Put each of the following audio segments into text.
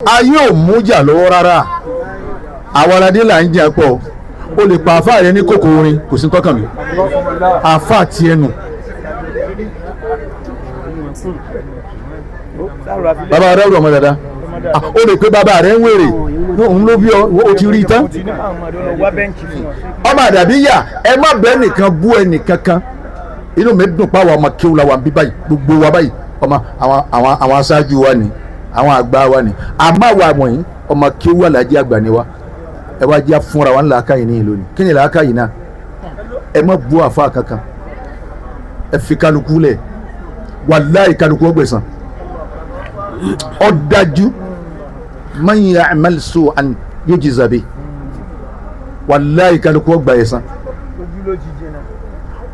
ayé ò mújà lọ́wọ́ rárá àwọn aládé là ń jẹ́ pọ̀ o lè pa àfáà rẹ ní kòkó orin kò sí tọ́kàn mi àfáà tiẹ̀ nù. bàbá rẹ rọ ọmọ dada o lè pe bàbá rẹ ń wèrè òun ló bí ọ o ti rí i tán. ọmọ àdàbí yà ẹ má bẹ́ẹ̀ nìkan bú ẹnìkan kan inú mi dùn pa àwọn ọmọ kéwù la wà ń bí báyìí gbogbo wa báyìí ọmọ àwọn aṣáájú wa ni àwọn àgbà wa ni àmọ́ wa wọ̀nyí ọmọ kéwù alájí àgbà ni wa ẹ wá jẹ́ fúnra wa ńlá káyìí ní ìlú ni kí ni ìlà káyìí náà ẹ má bú àfa kankan ẹ fi kálukú lẹ̀ wàláì kálukú ọgbẹ̀sán ọ̀dájú man ya'mal su'an yujza bihi wàláì kálukú ọgbà ẹ̀sán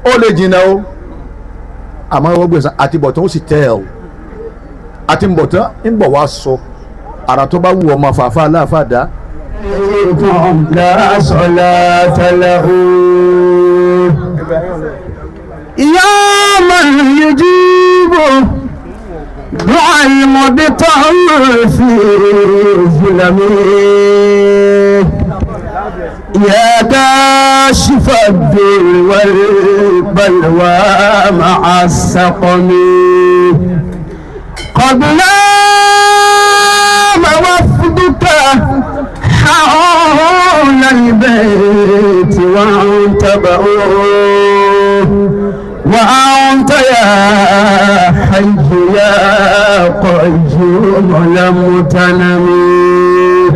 ó lè jìnnà o àmọ́ ọgbẹ̀sán àti bọ̀tán ó sì tẹ́ ẹ o àti bọ̀tán ń bọ̀ wá sọ àrà tó bá wù ọmọ fàáfà aláàfà dá. لا صلاة له يا من يجيب دعاء المبتغى في ظلمه يا كاشف الضر والبلوى مع السقم قد نام وفدك حول البيت وانتبهوا وأنت يا حي يا قيوم لم تنمي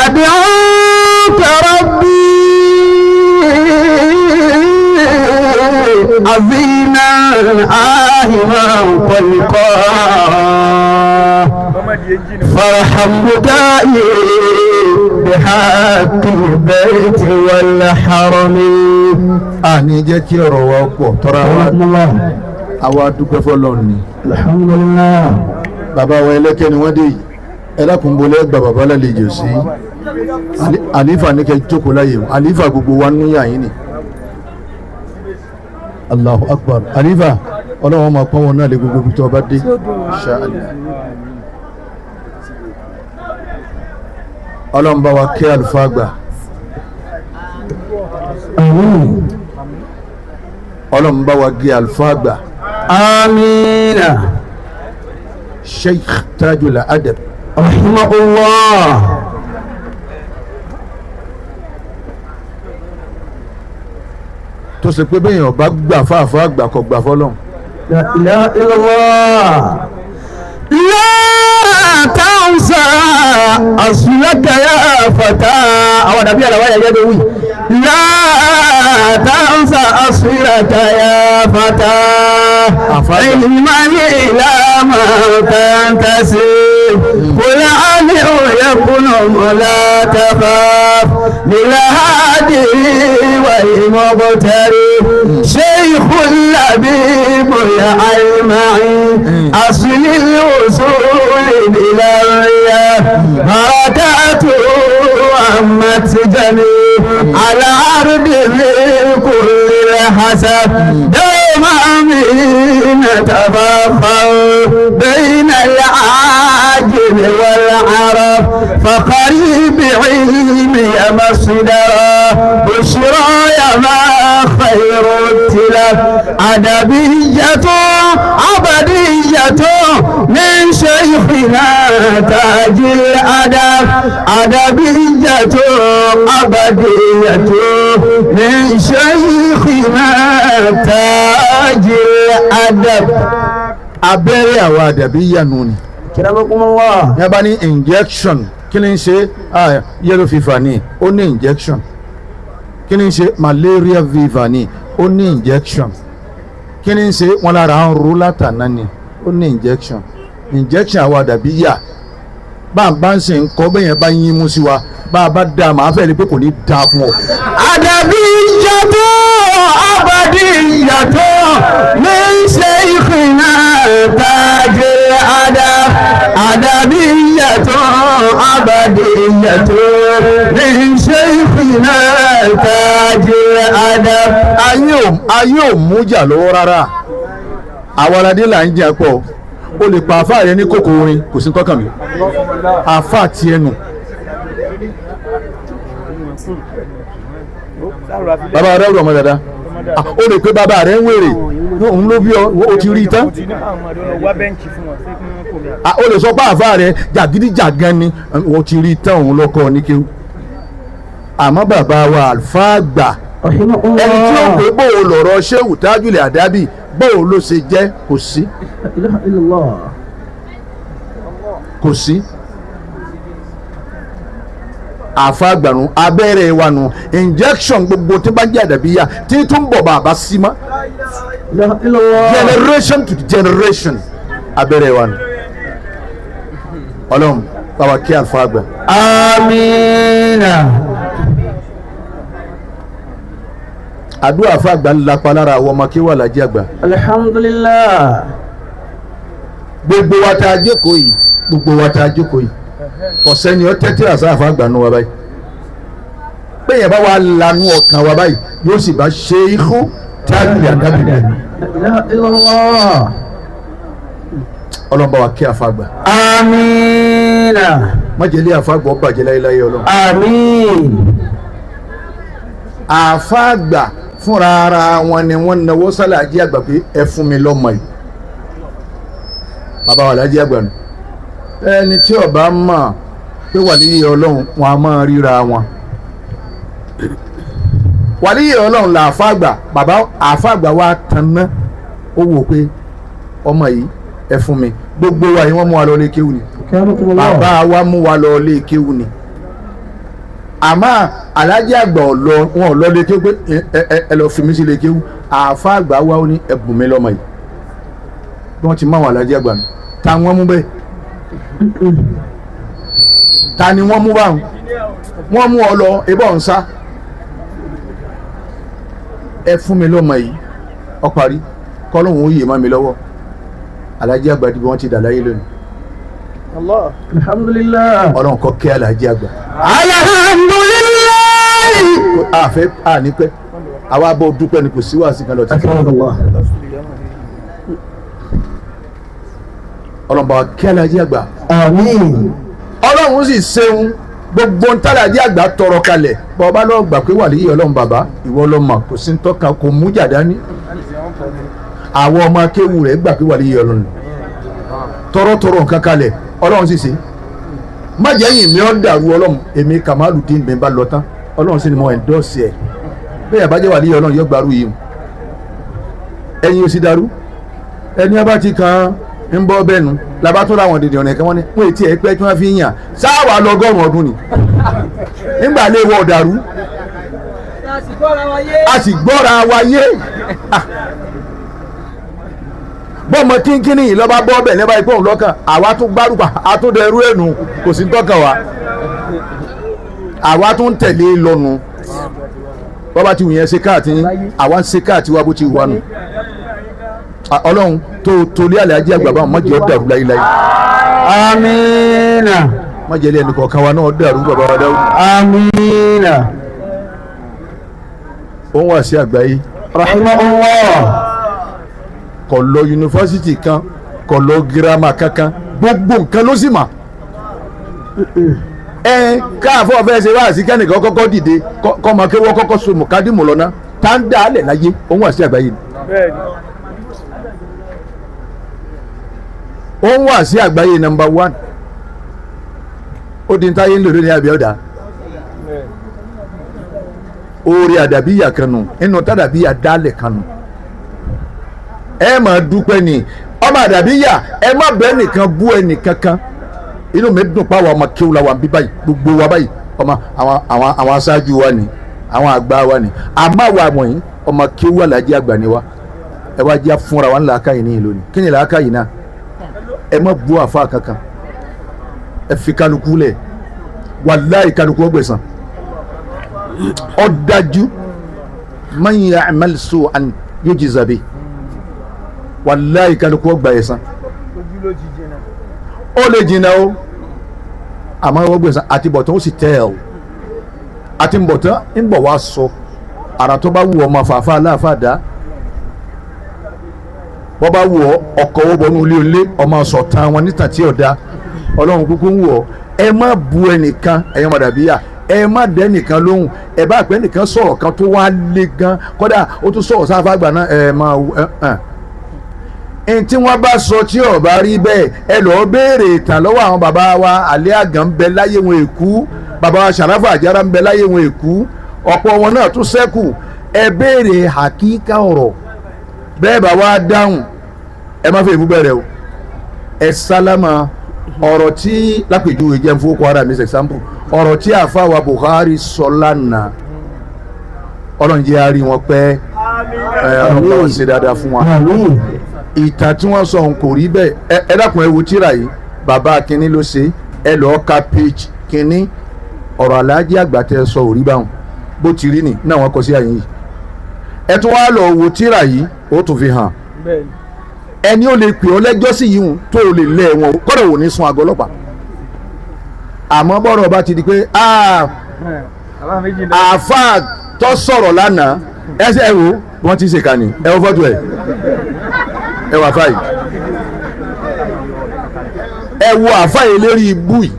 أدعوك ربي عظيما آهما قلقا فرحم بكائي بحق البيت والحرم. àní jẹ́ kí ọ̀rọ̀ wa pọ̀ tọ́ra wa àwa dúpẹ́ fọlọ́run ni. alhamdulillah. bàbá wa ẹlẹ́kẹ́ ni wọ́n dé yìí ẹlẹ́kùnbọ̀lẹ́ gba bàbá lálejò sí àlífà ní kẹ́ jókòó láyè o àlífà gbogbo wa nú yà yín ni. Allahu akbar àlífà ọlọ́wọ́n máa pọ́n wọn náà lé gbogbo ibi tó ọba dé. ọlọ́run bá wa kẹ́ àlùfáà gbà ọlọ́run bá wa gé àlùfáà gbà amiina. sheikh tajul adab rahimahullah. tó ṣe pé bẹ́ẹ̀ yẹn ọba gbà fáfá gbà kọ gbà fọlọ́run. la ilaha illallah. tansa aslaka ya fata àwọn dàbí àlàwà yà yẹ́ wí. la tansa aslaka ya fata ilmani ila ma tantasi kul ali yakunu la tafaf lilhadi wal mubtari shaykh labib al-alma'i asli al-usul bila riyah harakatu ammat jamil ala ardi kulli hasab dawma min tafakhar bayna al-ajil wal-arab فقريب علمي مصدرا بشرايا ما خير التلاف أدبية عبدية من شيخنا تاج الأدب أدبية عبدية من شيخنا تاج الأدب abẹ́rẹ́ àwọn àdàbí yànnú ni. Kiramakumullah. ní a bá ní injection kí ni ń ṣe yellow fever ni ó ní injection kí ni ń ṣe malaria fever ni ó ní injection kí ni ń ṣe wọn lára ń ro látàná ni ó ní injection àwọn àdàbí yà bá a bá ń ṣe nǹkan bẹ́ẹ̀ yẹn bá yín mú sí wa bá a bá dá a máa fẹ́ ni pé kò ní dáa fún ọ. àdàbí yàtọ̀ abàdí yàtọ̀ ní shaykhina tajil adab àdàbí yàtọ̀ abàdí yàtọ̀ ní shaykhina tajil adab. ayé ò mújà lọ́wọ́ rárá àwọn aládé là ń jẹ́ pọ̀ o lè pa àfáà rẹ ní kòkò orin kò sí tọ́kàn mi àfáà tiẹ̀ nù. bàbá rẹ rọ ọmọ dada o lè pe bàbá rẹ ń wèrè òun ló bí ọ o ti rí i tán. o lè sọ pé àfáà rẹ jàgídíjàgan ni o ti rí i tán òun lọkọ ní kéwù. àmọ́ bàbá wa Alfa gbà ẹni tí ó pé bóò lọ̀rọ̀ Ṣéhù Tájùlẹ̀ Àdábì bóò ló ṣe jẹ́ kò sí. kò sí. àfàgbànú abẹ́rẹ́ wa nù injection gbogbo tí bá jẹ́ àdàbíyà tí tún bọ̀ bàbá sí mọ́ generation to generation abẹ́rẹ́ wa nù. ọlọ́run bàbá kí Alfa gbà. Amina. àdúrà fàgbà ńlapa lára àwọn ọmọ kí wà lájẹ́ àgbà. Alhamdulillah. gbogbo wa tá a jókòó yìí gbogbo wa tá a jókòó yìí ọ̀sẹ̀ ni ó tẹ́tí àṣà àfàgbà nù wa báyìí bẹ́ẹ̀ yẹn bá wà lanu ọkàn wa báyìí yóò sì bá Ṣéhù Tájùlẹ̀ Àdábì. ọlọ́run bá wa kí àfàgbà. Amina. májèlé àfàgbà ó bàjẹ́ láyéláyé ọlọ́run. Àmín. àfàgbà fúnra ara wọn ni wọ́n náwó sálàjì àgbà pé ẹ fún mi lọ́mọ yìí bàbá wa lájì àgbà nù. ẹni tí ọba mọ̀ pé wàlíyé ọlọ́run wọn a máa ríra wọn. wàlíyé ọlọ́run là àfàgbà bàbá àfàgbà wa tanná ó wò pé ọmọ yìí ẹ fún mi gbogbo wa yìí wọ́n mú wa lọ lé kéwù ni bàbá wa mú wa lọ lé kéwù ni àmọ́ alájẹ àgbà wọn ò lọ lé kéwù pé ẹ lọ fi mí sí lé kéwù àfàgbà wa ó ní ẹbùn mi lọ́mọ yìí bí wọ́n ti mú àwọn alájẹ àgbà nù ta wọ́n mú bẹ́ẹ̀ ta ni wọ́n mú báwọn wọ́n mú ọ lọ ebọ ọ̀nsá ẹ fún mi lọ́mọ yìí ọ parí kọ́lọ́hún ó yè má mi lọ́wọ́ alájẹ àgbà dìbò wọn ti dà láyé lónìí. Allah. Alhamdulillah. ọlọ́run kọ́ kẹ́ alájẹ àgbà. Alhamdulillah. àfẹ́ ànípẹ́ àwa bọ́ dúpẹ́ ni kò sí wàásù kan lọ tí. ọlọ́run bá wa kẹ́ alájẹ àgbà. Àmín. ọlọ́run sì ṣeun gbogbo ntàlájẹ àgbà tọrọ kalẹ̀ bọ́ọ̀bá lọ́ọ́ gbà pé wà níyì ọlọ́run bàbá ìwọ ọlọ́mọ kò sí ntọ́ka kò mú jàdání àwọn ọmọ akéwù rẹ̀ gbà pé wà níyì ọlọ́run tọrọ nǹkan kalẹ̀ ọlọ́run sì ṣe má jẹ́ yìn mí ọ́ dàrú ọlọ́run èmi Kamaludin mi bá lọ tán ọlọ́run sì ni mo ẹ̀ńdọ́ọ̀sì ẹ̀ bẹ́ẹ̀ bá jẹ́ wà níyì ọlọ́run yóò gbàrú yìí ẹ̀yin ò sì dàrú ẹni abá ti kàn ń bọ́ bẹ́ẹ̀ nu làbá tó láwọn dèdè ọ̀nà ẹ̀kẹ́ wọn ni wọ́n ètí ẹ̀ pẹ́ tí wọ́n fi ń yàn sáwà lọ́gọ́rùn-ún ọdún ni nígbà lè wọ ọ̀dàrú a sì gbọ́ra wa yé bọ́ọ̀mọ kínkínní yìí lọ́ba bọ́ bẹ̀ lẹ́bàá ìpọ́n lọ́kàn àwa tún gbárùkà àtúndẹ̀rú ẹ̀nu kò sí tọ́kàn wa àwa tún tẹ̀lé lọ́nu bọ́ba ti wù yẹn ṣe káàtì àwa ń ṣe káàtì wa bó ti wà nù ọlọ́run tó torí àlàájì àgbà báwọn má jẹ́ ó dàrú láyéláyé. Amina. má jẹ́ ilé ẹnìkọ̀ọ̀kan wa náà dàrú bàbá wa dáwọ́. Amina. ó ń wà sí àgbáyé. Rahimahullah. kò lọ yunifásitì kan kò lọ girama kankan gbogbo nǹkan ló sì mà. káàfọ́ fẹ́ ṣe wá sí kẹ́nìkan kọ́kọ́ dìde kọ́ máa kéwọ́ kọ́kọ́ so mọ̀kádìmọ̀ lọ́nà tá ń dá alẹ̀ láyé ó ń wà sí àgbáyé. ó ń wà sí àgbáyé nọ́mbà 1 ó di ntáyé ń lòdì ní abíọ́dá orí àdàbíyà kanu inú tàdàbíyà dálẹ̀ kanu ẹ máa dúpẹ́ ni ọmọ àdàbíyà ẹ má bẹ́ẹ̀ nìkan bú ẹnì kankan inú mi dùn páwọn ọmọ kéwù la wà bí báyìí gbogbo wa báyìí ọmọ àwọn aṣáájú wa ni àwọn àgbà wa ni àmọ́ àwa wọ̀nyí ọmọ kéwù alájí àgbà ni wa ẹ wá jẹ́ fúnra wa ńlá káyìí ní ìlú ni kí ni làákà yìí náà ẹ má bú àfa kankan ẹ fi kálukú lẹ̀ wàláì kálukú ọgbẹ̀sán ọ̀dájú man ya'mal su'an yujza bihi wàláì kálukú ọgbà ẹ̀sán ó lè jìnnà o àmọ́ ọgbẹ̀sán àti bọ̀tán ó sì tẹ́ ẹ̀ o àti bọ̀tán ń bọ̀ wá sọ àrà tó bá wù ọmọ fàáfà aláàfà dá wọ́n bá wù ọ́ ọkọ̀ owó bọ́nú ilé olé ọmọ sọ̀tàn wọn níta tí ọ̀dà ọlọ́run kúkú ń wù ọ́ ẹ má bu ẹnìkan ẹ̀yàn mọ̀dàbíyà ẹ má dẹ́ nìkan lóhùn ẹ bá pẹ́ nìkan sọ̀rọ̀ kan tó wá lé gan kódà ó tún sọ̀rọ̀ sáfà gbà náà ẹ máa ẹn tí wọ́n bá sọ tí ó bá rí bẹ́ẹ̀ ẹ lọ́ọ́ béèrè ìtàn lọ́wọ́ àwọn bàbá wa alẹ́ àgàn ń bẹ láyé wọn èkú bàbá wa sàràfà àjàrà ń bẹ láyé wọn èkú ọ̀pọ̀ wọn náà tún ṣẹ́kù ẹ béèrè àkíkà ọ̀rọ̀ bẹ́ẹ̀ bá wá dáhùn ẹ má fẹ́ ìbú bẹ̀rẹ̀ o ẹ sálámà ọ̀rọ̀ tí lápèjúwe jẹ́ fún okò ara mi ṣe example ọ̀rọ̀ tí àfáwà Buhari sọ lánàá ọlọ́run jẹ́ àárí wọn pẹ́ ọlọ́run bá wọn ṣe dáadáa fún wa ìtàn tí wọ́n sọ kò rí bẹ́ẹ̀ ẹ dákun ẹ wo tírà yìí bàbá kínní ló ṣe ẹ lọ́ọ́ ka page kínní ọ̀rọ̀ aláàjì àgbà tẹ́ sọ ò rí báwọn bó ti rí ni náà wọ́n kọ sí àyè yìí ẹ tún wá lọ wo tírà yìí ó tún fi hàn ẹni ó lè pè ọ́ lẹ́jọ́ sí yìí tó o lè lé wọn kọ́dọ̀ wò ní sun àgọ́ ọlọ́pàá àmọ́ bọ́rọ̀ bá ti di pé àáfàá tó sọ̀rọ̀ lánàá ẹsẹ̀ ẹ wo wọ́n ti ṣèkà ní ẹ wọ́n fọ́tò ẹ wà fáyì ẹ wo àáfàá yìí lérí ibú yìí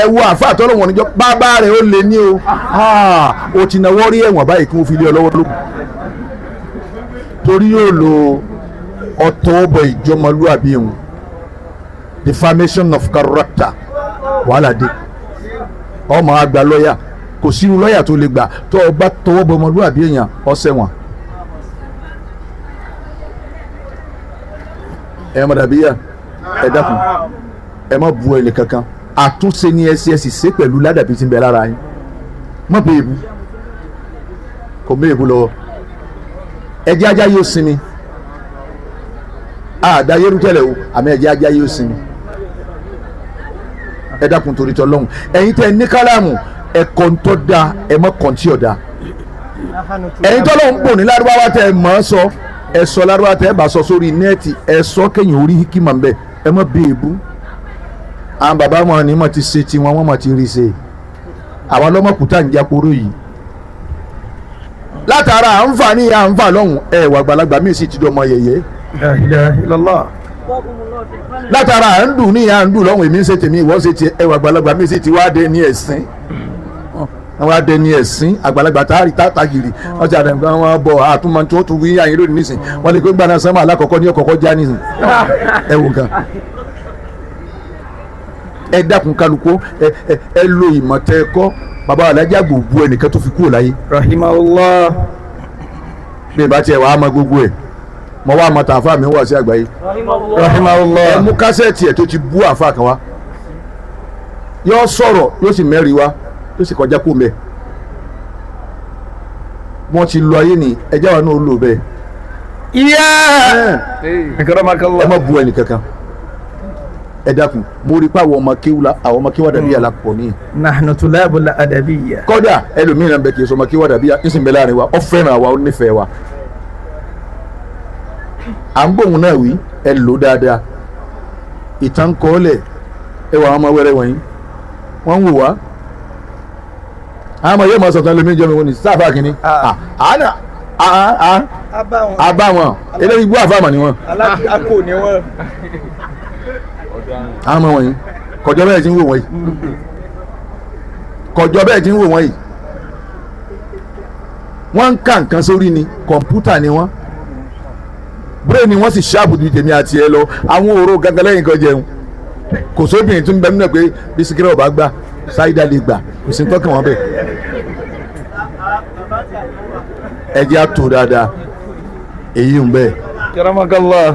ẹ wo àáfàá tọ́lọ̀ wọn níjọ́ bàbá rẹ̀ ó lè ní o ti náwó rí ẹ̀wọ̀n báyìí kí wọ́n fi lé ọ lọ́wọ́ lókun torí yóò lo ọ̀tọ̀ ọbọ̀ ìjọmọlúwàbí òun defamation of character wàhálà dé ọmọ àgbà lọ́yà kò sínú lọ́yà tó lè gbà tó o bá tọwọ́ bọ ọmọlúwàbí èèyàn ọ̀sẹ̀ wọn. ẹ mọ̀ dàbí yà ẹ dákun ẹ má bu ẹnì kankan àtúnṣe ní ẹsẹ̀ ṣe pẹ̀lú ládàbí tí ń bẹ lára yín mọ̀ bẹ́ẹ̀ bu kò mẹ́ èbú lọ́wọ́ ẹjẹ́ ajá yóò sinmi àdá yẹ́rú tẹ́lẹ̀ o àmì ẹjẹ́ ajá yóò sinmi ẹ dákun torí tọ́ lọ́hùn ẹ̀yin tẹ́ ní kálámù ẹ̀kọ́ ń tọ́ da ẹ̀ mọ́ kọ́ntì ọ̀dà ẹ̀yin tọ́ lọ́hùn pò ní lárúbáwá tẹ́ ẹ mọ̀ ọ́ sọ ẹ sọ lárúbáwá tẹ́ ẹ bá sọ sórí nẹ́ẹ̀tì ẹ sọ kẹ́yìn orí hikima ń bẹ ẹ mọ́ bí ebú àwọn bàbá wọn ni mo ti ṣe tiwọn wọn mo ti rí ṣe àwọn ọlọ́mọkùtà ń jáporó yìí látara àǹfààní àǹfà lọ́hùn wà gbàlagbà míì sì ti dọ́mọ yẹ̀yẹ́ látara à ń dùn ní à ń dùn lọ́hùn èmi ń ṣe tèmi ìwọ́n ṣe ti wà gbàlagbà míì sì ti wá dé ní ẹ̀sìn wá dé ní ẹ̀sìn àgbàlagbà táàrí tààtàgìrì wọ́n ti àdàgbà wọn bọ̀ àtúmọ̀ tó tún wí àyìn lónìí nísìn wọ́n lè pé gbaná sánmà alákọ̀ọ́kọ́ ní ọkọ̀ọ́kọ́ já nísìn ẹ wò gan ẹ dákun kálukú ẹ lo ìmọ̀tẹ́ ẹ̀kọ́ bàbá alájà gbogbo ẹnìkan tó fi kúrò láyé. rahimahullah. bí ìbá tiẹ̀ wàá mọ gbogbo ẹ̀ mọ wàá mọ tààfà mi wà sí àgbáyé. rahimahullah. ẹ mú kásẹ̀tì ẹ̀ tó ti bú àfa kan wá yóò sọ̀rọ̀ yóò sì mẹ́rin wá yóò sì kọjá kó mẹ́ wọ́n ti lọ ayé ni ẹjẹ́ wa náà lò bẹ́ẹ̀. ìyá ẹ má bu ẹnìkankan ẹ dákun mo rí i pé àwọn ọmọ kéwà dàbí alápọ̀ ní. nahnu tulabul adabiyya. kọ́dà ẹlòmíràn bẹ kì í sọ ọmọ kéwà dàbí ìsìn bẹ láàrin wa ọ fẹ́ràn wa ó nífẹ̀ẹ́ wa. à ń bòun náà wí ẹ lò dáadáa ìtàn kọ́ọ́lẹ̀ ẹ wà àwọn ọmọ wẹ́rẹ́ wọ̀nyí wọ́n ń wò wá. àwọn ọmọ yóò máa sọ̀tàn lómi jẹ́ mi wọ́n ní sáfà kínní. àbáwọn eléyìí ibú àfàmà ni wọ́n. alákò ni wọ́n. àwọn ọmọ wọ̀nyí kọjọ bẹ́ẹ̀ tí ń wò wọ́n yìí kọjọ bẹ́ẹ̀ tí ń wò wọ́n yìí wọ́n ń ka nǹkan sórí ni kọ̀ǹpútà ni wọ́n brain ni wọ́n sì ṣáàbù ju tèmi àti ẹ lọ àwọn òró gangan lẹ́yìn kan jẹun kò sóbìnrin tó ń bẹ nínú pé bisikíra ọba gbà ṣáídà lè gbà kò sí tọ́kàn wọn bẹ́ẹ̀ ẹ jẹ́ àtò dáadáa èyí ń bẹ́ẹ̀. yaramakallah.